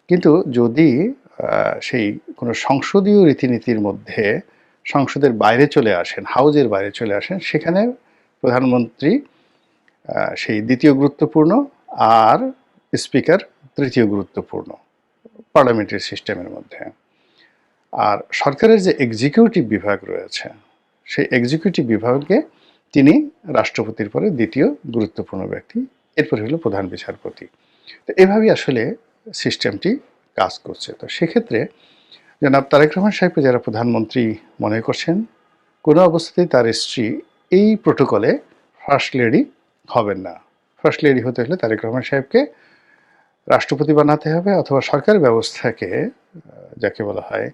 কিন্তু যদি সেই কোনো সংসদীয় রীতিনীতির মধ্যে সংসদের বাইরে চলে আসেন, হাউজের বাইরে চলে আসেন, সেখানে প্রধানমন্ত্রী সেই দ্বিতীয় গুরুত্বপূর্ণ আর স্পিকার তৃতীয় গুরুত্বপূর্ণ পার্লামেন্টারি সিস্টেমের মধ্যে। আর সরকারের যে এক্সিকিউটিভ বিভাগ রয়েছে সেই এক্সিকিউটিভ বিভাগে তিনি রাষ্ট্রপতির পরে দ্বিতীয় গুরুত্বপূর্ণ ব্যক্তি, এরপরে হলো প্রধান বিচারপতি। তো এভাবেই আসলে সিস্টেমটি কাজ করছে। তো সেক্ষেত্রে জনাব তারেক রহমান সাহেবকে যারা প্রধানমন্ত্রী মনে করছেন, কোনো অবস্থাতেই তার স্ত্রী এই প্রোটোকলে ফার্স্ট লেডি হবেন না। ফার্স্ট লেডি হতে হলে তারেক রহমান সাহেবকে রাষ্ট্রপতি বানাতে হবে, অথবা সরকার ব্যবস্থাকে, যাকে বলা হয়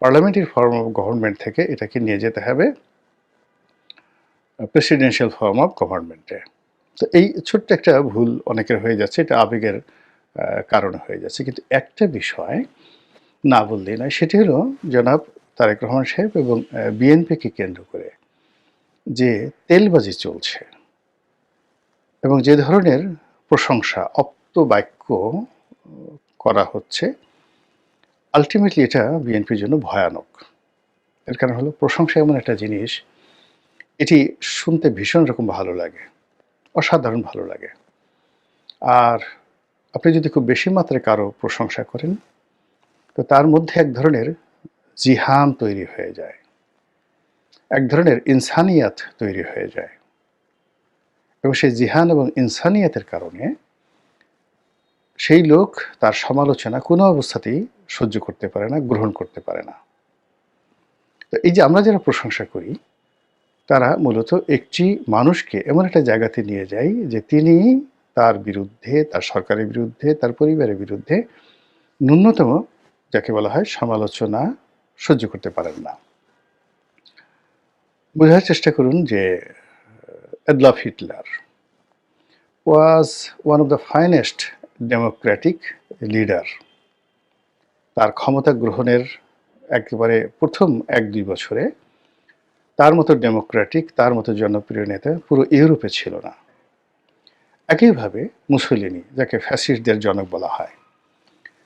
পার্লামেন্টারি ফর্ম অফ গভর্নমেন্ট, থেকে এটাকে নিয়ে যেতে হবে প্রেসিডেন্সিয়াল ফর্ম অফ গভর্নমেন্টে। তো এই ছোট্ট একটা ভুল অনেকের হয়ে যাচ্ছে, এটা আবেগের কারণে হয়ে যাচ্ছে। কিন্তু একটা বিষয় না বললেই নয়, সেটি হলো জনাব তারেক রহমান সাহেব এবং বিএনপিকে কেন্দ্র করে যে তেলবাজি চলছে এবং যে ধরনের প্রশংসা, অপ্ত বাক্য করা হচ্ছে, আলটিমেটলি এটা বিএনপির জন্য ভয়ানক। এর কারণ হলো প্রশংসা এমন একটা জিনিস, এটি শুনতে ভীষণ রকম ভালো লাগে, অসাধারণ ভালো লাগে। আর আপনি যদি খুব বেশি মাত্রায় কারো প্রশংসা করেন, তো তার মধ্যে এক ধরনের জিহান তৈরি হয়ে যায়, এক ধরনের ইনসানিয়াত তৈরি হয়ে যায়, এবং সেই জিহান এবং ইনসানিয়াতের কারণে সেই লোক তার সমালোচনা কোনো অবস্থাতেই সহ্য করতে পারে না, গ্রহণ করতে পারে না। তো এই যে আমরা যারা প্রশংসা করি, তারা মূলত একটি মানুষকে এমন একটা জায়গাতে নিয়ে যায় যে তিনি তার বিরুদ্ধে, তার সরকারের বিরুদ্ধে, তার পরিবারের বিরুদ্ধে ন্যূনতম, যাকে বলা হয়, সমালোচনা সহ্য করতে পারেন না। বোঝার চেষ্টা করুন যে Adolf Hitler was one of the finest Democratic leader. তার ক্ষমতা গ্রহণের একেবারে প্রথম 1-2 বছরে তার মতো ডেমোক্রেটিক, তার মতো জনপ্রিয় নেতা পুরো ইউরোপে ছিল না। একইভাবে মুসোলিনি, যাকে ফ্যাসিস্টদের জনক বলা হয়,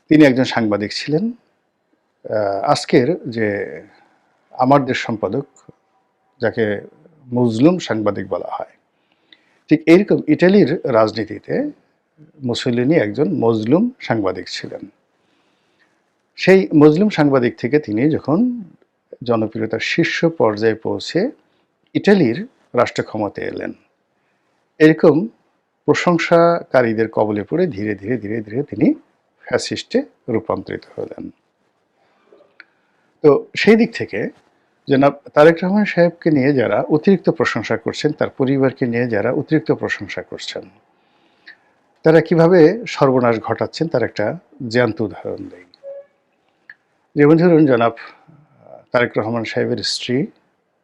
তিনি একজন সাংবাদিক ছিলেন। আজকের যে আমার দেশ সম্পাদক, যাকে মজলুম সাংবাদিক বলা হয়, ঠিক এইরকম ইটালির রাজনীতিতে মুসোলিনি একজন মজলুম সাংবাদিক ছিলেন। সেই মজলুম সাংবাদিক থেকে তিনি যখন জনপ্রিয়তার শীর্ষ পর্যায়ে পৌঁছে ইটালির রাষ্ট্র ক্ষমতায় এলেন, এরকম প্রশংসাকারীদের কবলে পড়ে ধীরে ধীরে ধীরে ধীরে তিনি ফ্যাসিস্টে রূপান্তরিত হলেন। তো সেই দিক থেকে জনাব তারেক রহমান সাহেবকে নিয়ে যারা অতিরিক্ত প্রশংসা করছেন, তার পরিবারকে নিয়ে যারা অতিরিক্ত প্রশংসা করছেন, তারা কিভাবে সর্বনাশ ঘটাচ্ছেন তার একটা জ্যান্ত উদাহরণ দেয়। যেমন ধরুন, জনাব তারেক রহমান সাহেবের স্ত্রী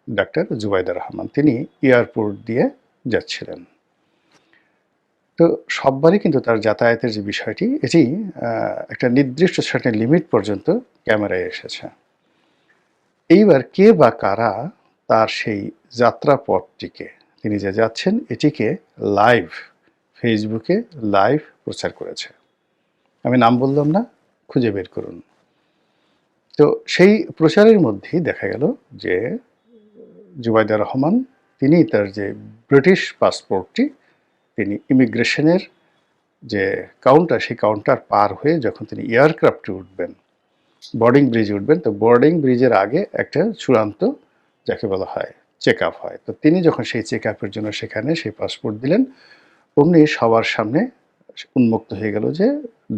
ডাক্তার জুবাইদা রহমান, তিনি এয়ারপোর্ট দিয়ে যাচ্ছিলেন। তো সববারই কিন্তু তার যাতায়াতের যে বিষয়টি, এটি একটা নির্দিষ্ট সার্টেন লিমিট পর্যন্ত ক্যামেরায় এসেছে। এইবার কে বা কারা তার সেই যাত্রাপথটিকে, তিনি যে যাচ্ছেন, এটিকে লাইভ ফেসবুকে লাইভ প্রচার করেছে। আমি নাম বললাম না, খুঁজে বের করুন। তো সেই প্রচারের মধ্যেই দেখা গেল যে জুবাইদা রহমান, তিনি তার যে ব্রিটিশ পাসপোর্টটি, তিনি ইমিগ্রেশনের যে কাউন্টার, সেই কাউন্টার পার হয়ে যখন তিনি এয়ারক্রাফটে উঠবেন, বোর্ডিং ব্রিজে উঠবেন, তো বোর্ডিং ব্রিজের আগে একটা চূড়ান্ত, যাকে বলা হয়, চেক আপ হয়। তো তিনি যখন সেই চেক আপের জন্য সেখানে সেই পাসপোর্ট দিলেন, অমনি সবার সামনে উন্মুক্ত হয়ে গেল যে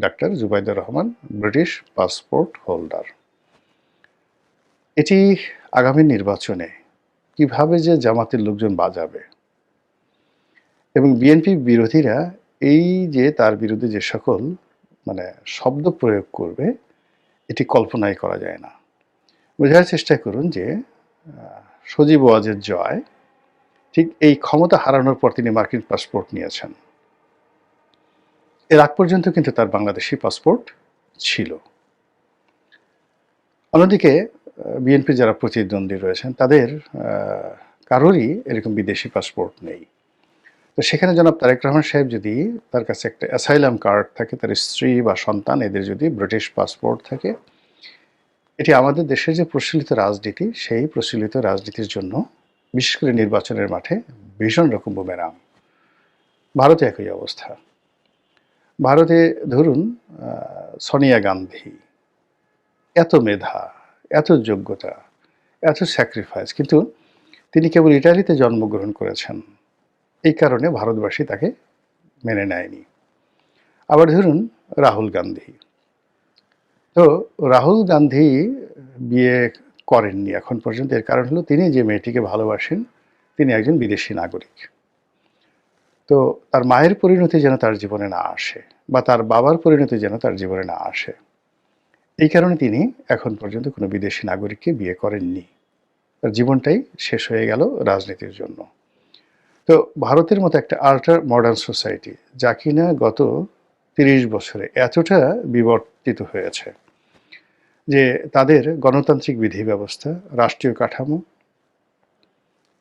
ডাক্তার Zubaida Rahman British passport holder. এটি আগামী নির্বাচনে কিভাবে যে জামাতের লোকজন বাজাবে এবং বিএনপি বিরোধীরা এই যে তার বিরুদ্ধে যে সকল মানে শব্দ প্রয়োগ করবে, এটি কল্পনাই করা যায় না। বোঝার চেষ্টা করুন যে সজীব ওয়াজেদ জয় ঠিক এই ক্ষমতা হারানোর পর তিনি মার্কিন পাসপোর্ট নিয়েছেন। এর আগ পর্যন্ত কিন্তু তার বাংলাদেশি পাসপোর্ট ছিল। অন্যদিকে বিএনপির যারা প্রতিদ্বন্দ্বী রয়েছেন তাদের কারোরই এরকম বিদেশি পাসপোর্ট নেই। তো সেখানে জনাব তারেক রহমান সাহেব যদি তার কাছে একটা অ্যাসাইলাম কার্ড থাকে, তার স্ত্রী বা সন্তান এদের যদি ব্রিটিশ পাসপোর্ট থাকে, এটি আমাদের দেশের যে প্রচলিত রাজনীতি, সেই প্রচলিত রাজনীতির জন্য বিশেষ করে নির্বাচনের মাঠে ভীষণ রকম বুমেরাং। ভারতে একই অবস্থা। ভারতে ধরুন সোনিয়া গান্ধী, এত মেধা, এত যোগ্যতা, এত স্যাক্রিফাইস, কিন্তু তিনি কেবল ইটালিতে জন্মগ্রহণ করেছেন, এই কারণে ভারতবাসী তাকে মেনে নেয়নি। আবার ধরুন রাহুল গান্ধী, তো রাহুল গান্ধী বিয়ে করেননি এখন পর্যন্ত। এর কারণ হলো তিনি যে মেয়েটিকে ভালোবাসেন তিনি একজন বিদেশি নাগরিক। তো তার মায়ের পরিণতি যেন তার জীবনে না আসে, বা তার বাবার পরিণতি যেন তার জীবনে না আসে, এই কারণে তিনি এখন পর্যন্ত কোনো বিদেশি নাগরিককে বিয়ে করেননি। তার জীবনটাই শেষ হয়ে গেল রাজনীতির জন্য। তো ভারতের মতো একটা আল্ট্রা মডার্ন সোসাইটি, যা কিনা গত 30 বছরে এতটা বিবর্তিত হয়েছে যে তাদের গণতান্ত্রিক বিধি ব্যবস্থা, রাষ্ট্রীয় কাঠামো,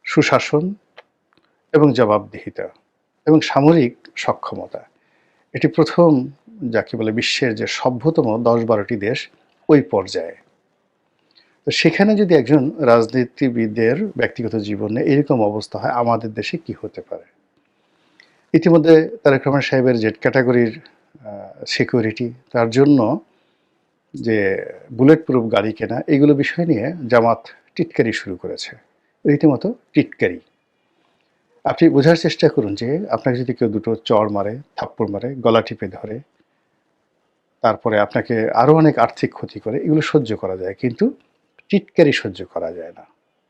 সুশাসন এবং জবাবদিহিতা এবং সামরিক সক্ষমতা, এটি প্রথম যাকে বলে বিশ্বের যে সভ্যতম 10-12টি দেশ ওই পর্যায়ে। তো সেখানে যদি একজন রাজনীতিবিদের ব্যক্তিগত জীবনে এরকম অবস্থা হয়, আমাদের দেশে কি হতে পারে? ইতিমধ্যে তারেক রহমান সাহেবের জেড ক্যাটাগরির সিকিউরিটি, তার জন্য যে বুলেট প্রুফ গাড়ি কেনা, এগুলো বিষয় নিয়ে জামাত টিটকারি শুরু করেছে, রীতিমতো টিটকারি। আপনি বোঝার চেষ্টা করুন যে আপনাকে যদি কেউ দুটো চড় মারে, থাপ্পড় মারে, গলা টিপে ধরে, তারপরে আপনাকে আরও অনেক আর্থিক ক্ষতি করে, এগুলো সহ্য করা যায়, কিন্তু টিটকারি সহ্য করা যায় না।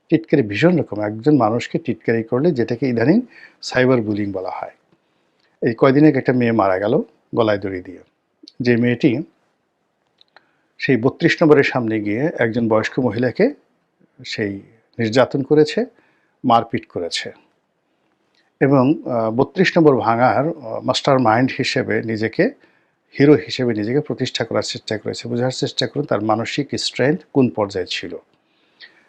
টিটকারি ভীষণ রকম। একজন মানুষকে টিটকারি করলে, যেটাকে ইদানিং সাইবার বুলিং বলা হয়। এই কয়দিন আগে একটা মেয়ে মারা গেল গলায় দড়ি দিয়ে। যে মেয়েটি সেই 32 নম্বরের সামনে গিয়ে একজন বয়স্ক মহিলাকে সেই নির্যাতন করেছে, মারপিট করেছে, এবং 32 নম্বর ভাঙার মাস্টার মাইন্ড হিসেবে নিজেকে, হিরো হিসেবে নিজেকে প্রতিষ্ঠা করার চেষ্টা করেছে। বোঝার চেষ্টা করুন তার মানসিক স্ট্রেংথ কোন পর্যায়ে ছিল।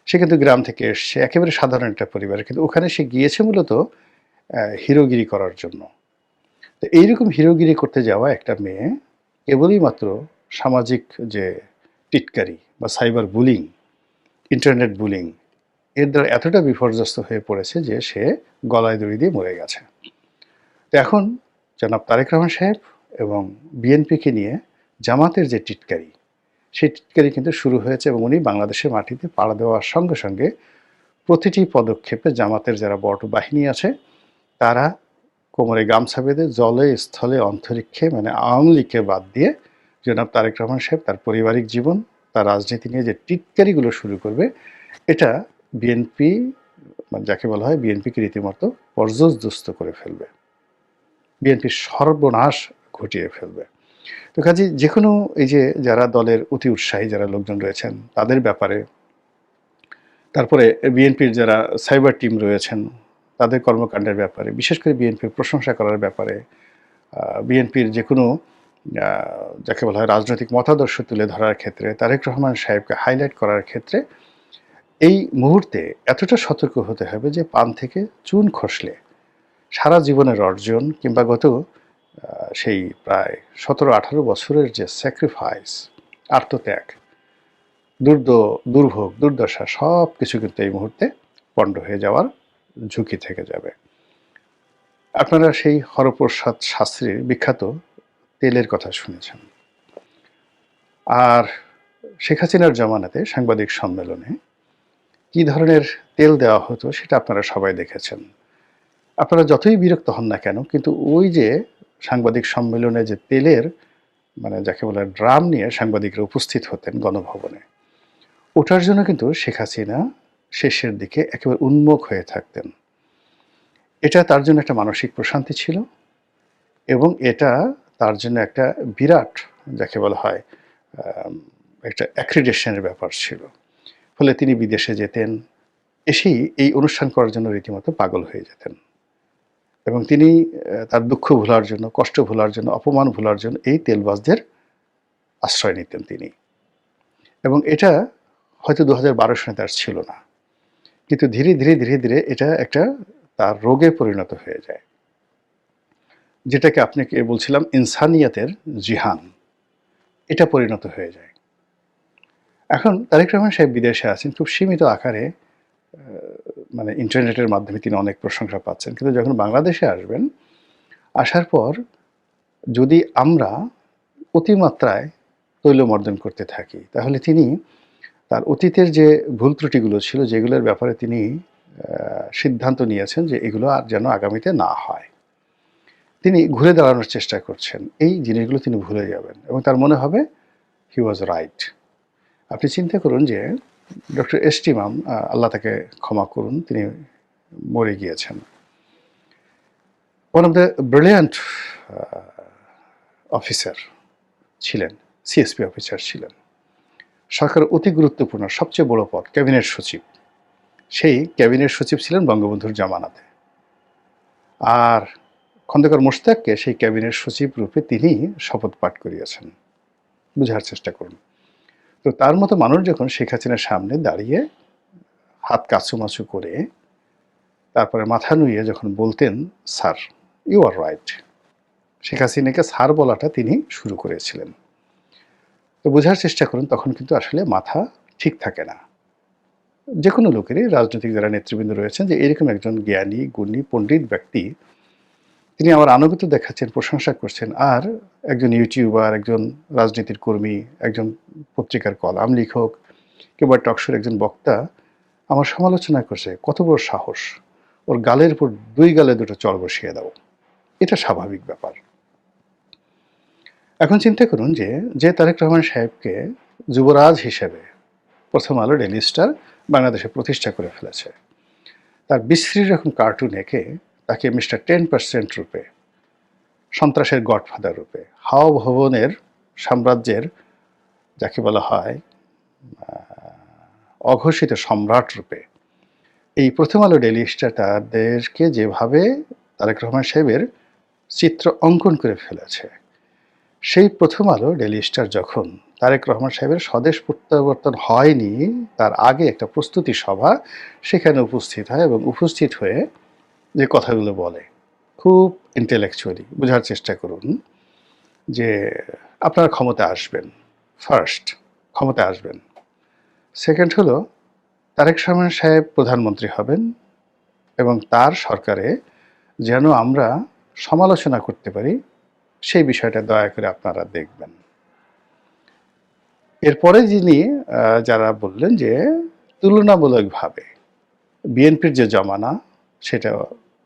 সে কিন্তু গ্রাম থেকে এসছে, একেবারে সাধারণ একটা পরিবারে, কিন্তু ওখানে সে গিয়েছে মূলত হিরোগিরি করার জন্য। তো এইরকম হিরোগিরি করতে যাওয়া একটা মেয়ে কেবলই মাত্র সামাজিক যে টিটকারি বা সাইবার বুলিং, ইন্টারনেট বুলিং, এর দ্বারা এতটা বিপর্যস্ত হয়ে পড়েছে যে সে গলায় দড়ি দিয়ে মরে গেছে। তো এখন জনাব তারেক রহমান সাহেব এবং বিএনপিকে নিয়ে জামাতের যে টিটকারি, সেই টিটকারি কিন্তু শুরু হয়েছে, এবং উনি বাংলাদেশের মাটিতে পাড়া দেওয়ার সঙ্গে সঙ্গে প্রতিটি পদক্ষেপে জামাতের যারা বড় বাহিনী আছে তারা কোমরে গামছা বেঁধে জলে স্থলে অন্তরিক্ষে, মানে আওয়ামী লীগকে বাদ দিয়ে জনাব তারেক রহমান সাহেব তার পারিবারিক জীবন, তার রাজনীতি নিয়ে যে টিটকারিগুলো শুরু করবে, এটা বিএনপি, মানে যাকে বলা হয় বিএনপিকে রীতিমতো পর্যদস্ত করে ফেলবে, বিএনপির সর্বনাশ ঘটিয়ে ফেলবে। তো কাজে যে কোনো এই যে যারা দলের অতি উৎসাহী যারা লোকজন রয়েছেন তাদের ব্যাপারে, তারপরে বিএনপির যারা সাইবার টিম রয়েছেন তাদের কর্মকাণ্ডের ব্যাপারে, বিশেষ করে বিএনপির প্রশংসা করার ব্যাপারে, বিএনপির যে কোনো যাকে বলা হয় রাজনৈতিক মতাদর্শ তুলে ধরার ক্ষেত্রে, তারেক রহমান সাহেবকে হাইলাইট করার ক্ষেত্রে এই মুহূর্তে এতটা সতর্ক হতে হবে যে পান থেকে চুন খসলে সারা জীবনের অর্জন কিংবা গত সেই প্রায় 17-18 বছরের যে স্যাক্রিফাইস, আত্মত্যাগ, দুর্ভোগ, দুর্দশা, সব কিছু কিন্তু এই মুহূর্তে পণ্ড হয়ে যাওয়ার ঝুঁকি থেকে যাবে। আপনারা সেই হরপ্রসাদ শাস্ত্রীর বিখ্যাত তেলের কথা শুনেছেন। আর শেখ হাসিনার জমানাতে সাংবাদিক সম্মেলনে কি ধরনের তেল দেওয়া হতো সেটা আপনারা সবাই দেখেছেন। আপনারা যতই বিরক্ত হন না কেন, কিন্তু ওই যে সাংবাদিক সম্মেলনে যে তেলের, মানে যাকে বলে ড্রাম নিয়ে সাংবাদিকরা উপস্থিত হতেন গণভবনে, ওটার জন্য কিন্তু শেখ হাসিনা শেষের দিকে একেবারে উন্মুখ হয়ে থাকতেন। এটা তার জন্য একটা মানসিক প্রশান্তি ছিল, এবং এটা তার জন্য একটা বিরাট, যাকে বলা হয় একটা অ্যাক্রিডেশনের ব্যাপার ছিল। ফলে তিনি বিদেশে যেতেন, এসেই এই অনুষ্ঠান করার জন্য রীতিমতো পাগল হয়ে যেতেন। এবং তিনি তার দুঃখ ভোলার জন্য, কষ্ট ভোলার জন্য, অপমান ভোলার জন্য এই তেলবাজদের আশ্রয় নিতেন তিনি। এবং এটা হয়তো 2012 সনে তার ছিল না, কিন্তু ধীরে ধীরে ধীরে ধীরে এটা একটা তার রোগে পরিণত হয়ে যায়, যেটাকে আপনাকে বলছিলাম ইনসানিয়াতের জিহান, এটা পরিণত হয়ে যায়। এখন তারেক রহমান সাহেব বিদেশে আছেন খুব সীমিত আকারে, মানে ইন্টারনেটের মাধ্যমে তিনি অনেক প্রশংসা পাচ্ছেন, কিন্তু যখন বাংলাদেশে আসবেন, আসার পর যদি আমরা অতিমাত্রায় তৈলমর্দন করতে থাকি, তাহলে তিনি তার অতীতের যে ভুল ত্রুটিগুলো ছিল, যেগুলোর ব্যাপারে তিনি সিদ্ধান্ত নিয়েছেন যে এগুলো আর যেন আগামীতে না হয়, তিনি ঘুরে দাঁড়ানোর চেষ্টা করছেন। এই জিনিসগুলো তিনি ভুলে যাবেন এবং তার মনে হবে হি ওয়াজ রাইট। আপনি চিন্তা করুন যে ডক্টর এস টি ইমাম, আল্লাহ তাকে ক্ষমা করুন, তিনি মরে গিয়েছেন। One of the brilliant officer ছিলেন, সিএসপি অফিসার ছিলেন, সরকারের অতি গুরুত্বপূর্ণ সবচেয়ে বড় পদ ক্যাবিনেট সচিব। সেই ক্যাবিনেট সচিব ছিলেন বঙ্গবন্ধুর জামানাতে। আর খন্দকার মোশতাককে সেই ক্যাবিনেট সচিব রূপে তিনি শপথ পাঠ করিয়েছেন। বুঝার চেষ্টা করুন। তো তার মতো মানুষ যখন শেখ হাসিনার সামনে দাঁড়িয়ে হাত কাছুমাছু করে তারপরে মাথা নুইয়ে যখন বলতেন, sir you are right, Sheikh হাসিনাকে স্যার বলাটা তিনি শুরু করেছিলেন। তো বোঝার চেষ্টা করুন, তখন কিন্তু আসলে মাথা ঠিক থাকে না যে কোনো লোকেরই, রাজনৈতিক যারা নেতৃবৃন্দ রয়েছেন, যে এরকম একজন জ্ঞানী গুণী পণ্ডিত ব্যক্তি তিনি আমার আনুগত্য দেখাচ্ছেন, প্রশংসা করছেন, আর একজন ইউটিউবার, একজন রাজনীতির কর্মী, একজন পত্রিকার কলাম লেখক কিংবা টকশোর একজন বক্তা আমার সমালোচনা করছে, কত বড় সাহস, ওর গালের উপর 2 গালে 2টো চড় বসিয়ে দাও। এটা স্বাভাবিক ব্যাপার। এখন চিন্তা করুন যে যে তারেক রহমান সাহেবকে যুবরাজ হিসেবে প্রথম আলো ডেইলি স্টার বাংলাদেশে প্রতিষ্ঠা করে ফেলেছে, তার বিশ্রী রকম কার্টুন এঁকে তাকে মিস্টার 10% রূপে, সন্ত্রাসের গডফাদার রূপে, হাওয়া ভবনের সাম্রাজ্যের যাকে বলা হয় অঘোষিত সম্রাট রূপে এই প্রথম আলো ডেইলি স্টার তাদেরকে যেভাবে তারেক রহমান সাহেবের চিত্র অঙ্কন করে ফেলেছে, সেই প্রথম আলো ডেইলি স্টার যখন তারেক রহমান সাহেবের স্বদেশ প্রত্যাবর্তন হয়নি তার আগে একটা প্রস্তুতি সভা সেখানে উপস্থিত হয়, এবং উপস্থিত হয়ে যে কথাগুলো বলে খুব ইন্টেলেকচুয়ালি, বোঝার চেষ্টা করুন যে আপনারা ক্ষমতা আসবেন, ফার্স্ট ক্ষমতা আসবেন, সেকেন্ড হলো তারেক রহমান সাহেব প্রধানমন্ত্রী হবেন এবং তার সরকারে যেন আমরা সমালোচনা করতে পারি সেই বিষয়টা দয়া করে আপনারা দেখবেন। এরপরে যিনি যারা বললেন যে তুলনামূলকভাবে বিএনপির যে জমানা সেটা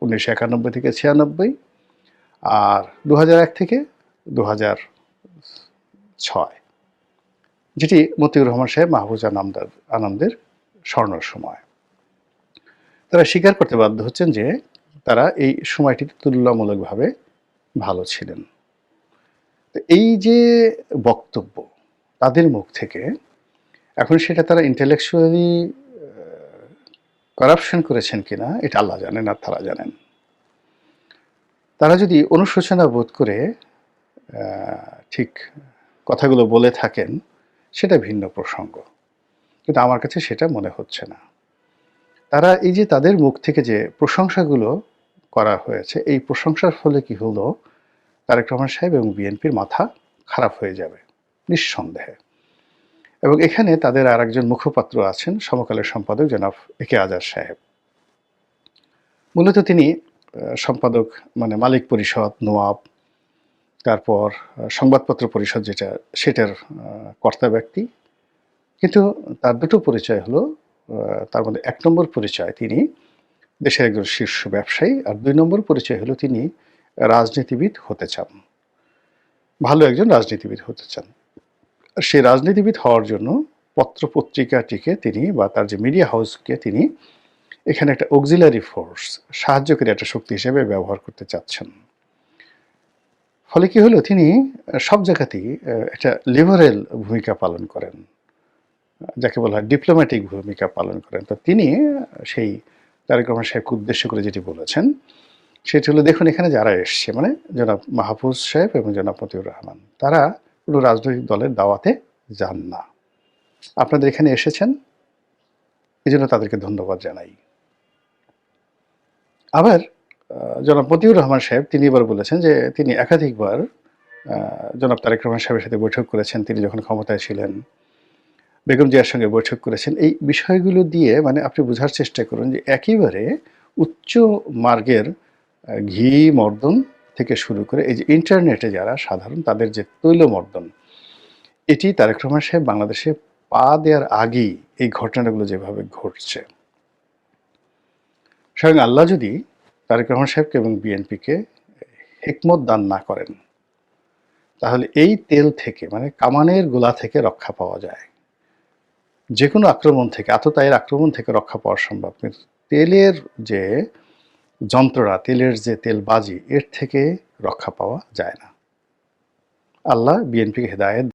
1991 থেকে 96, আর 2001 থেকে 2006, যেটি মতিউর রহমান সাহেব মাহফুজা আনন্দের স্বর্ণ সময়। তারা স্বীকার করতে বাধ্য হচ্ছেন যে তারা এই সময়টিতে তুলনামূলকভাবে ভালো ছিলেন। তো এই যে বক্তব্য তাদের মুখ থেকে, এখন সেটা তারা ইন্টেলেকচুয়ালি করাপশন করেছেন কিনা এটা আল্লাহ জানেন আর তারা জানেন। তারা যদি অনুশোচনা বোধ করে ঠিক কথাগুলো বলে থাকেন সেটা ভিন্ন প্রসঙ্গ, কিন্তু আমার কাছে সেটা মনে হচ্ছে না। তারা এই যে তাদের মুখ থেকে যে প্রশংসাগুলো করা হয়েছে, এই প্রশংসার ফলে কি হলো, তারেক রহমান সাহেব এবং বিএনপির মাথা খারাপ হয়ে যাবে নিঃসন্দেহে। এবং এখানে তাদের আর একজন মুখপাত্র আছেন, সমকালের সম্পাদক জনাব একে আজাদ সাহেব। মূলত তিনি সম্পাদক, মানে মালিক পরিষদ, নোয়াব, তারপর সংবাদপত্র পরিষদ যেটা, সেটার কর্তা ব্যক্তি। কিন্তু তার দুটো পরিচয় হলো, তার মধ্যে 1 নম্বর পরিচয় তিনি দেশের একজন শীর্ষ ব্যবসায়ী, আর 2 নম্বর পরিচয় হলো তিনি রাজনীতিবিদ হতে চান, ভালো একজন রাজনীতিবিদ হতে চান। সেই রাজনীতিবিদ হওয়ার জন্য পত্রপত্রিকাটিকে তিনি বা তার যে মিডিয়া হাউসকে তিনি এখানে একটা অক্সিলারি ফোর্স, সাহায্যকারী একটা শক্তি হিসেবে ব্যবহার করতে চাচ্ছেন। ফলে কি হলো, তিনি সব জায়গাতেই একটা লিবারেল ভূমিকা পালন করেন, যাকে বলা হয় ডিপ্লোম্যাটিক ভূমিকা পালন করেন। তো তিনি সেই তারেক রহমান সাহেবকে উদ্দেশ্য করে যেটি বলেছেন সেটি হলো, দেখুন এখানে যারা এসছে, মানে জনাব মাহফুজ সাহেব এবং জনাব মতিউর রহমান, তারা কোনো রাজনৈতিক দলের দাওয়াতে যান না, আপনাদের এখানে এসেছেন, এই জন্য তাদেরকে ধন্যবাদ জানাই। আবার জনাব মতিউর রহমান সাহেব তিনি এবার বলেছেন যে তিনি একাধিকবার জনাব তারেক রহমান সাহেবের সাথে বৈঠক করেছেন, তিনি যখন ক্ষমতায় ছিলেন, বেগম জিয়ার সঙ্গে বৈঠক করেছেন। এই বিষয়গুলো দিয়ে মানে আপনি বোঝার চেষ্টা করুন যে একেবারে উচ্চ মার্গের ঘি মর্দন থেকে শুরু করে এই যে ইন্টারনেটে যারা সাধারণ তাদের যে তৈলমর্দন, এটি তারেক রহমান সাহেব বাংলাদেশে পা দেওয়ার আগেই এই ঘটনাগুলো যেভাবে ঘটছে, স্বয়ং আল্লাহ যদি তারেক রহমান সাহেবকে এবং বিএনপিকে হিকমত দান না করেন, তাহলে এই তেল থেকে মানে কামানের গোলা থেকে রক্ষা পাওয়া যায়, যে কোনো আক্রমণ থেকে, আততায়ীর আক্রমণ থেকে রক্ষা পাওয়া সম্ভব, কিন্তু তেলের যে যন্ত্রণা, তেলের যে তেলবাজি, এর থেকে রক্ষা পাওয়া যায় না। আল্লাহ বিএনপিকে হেদায়েত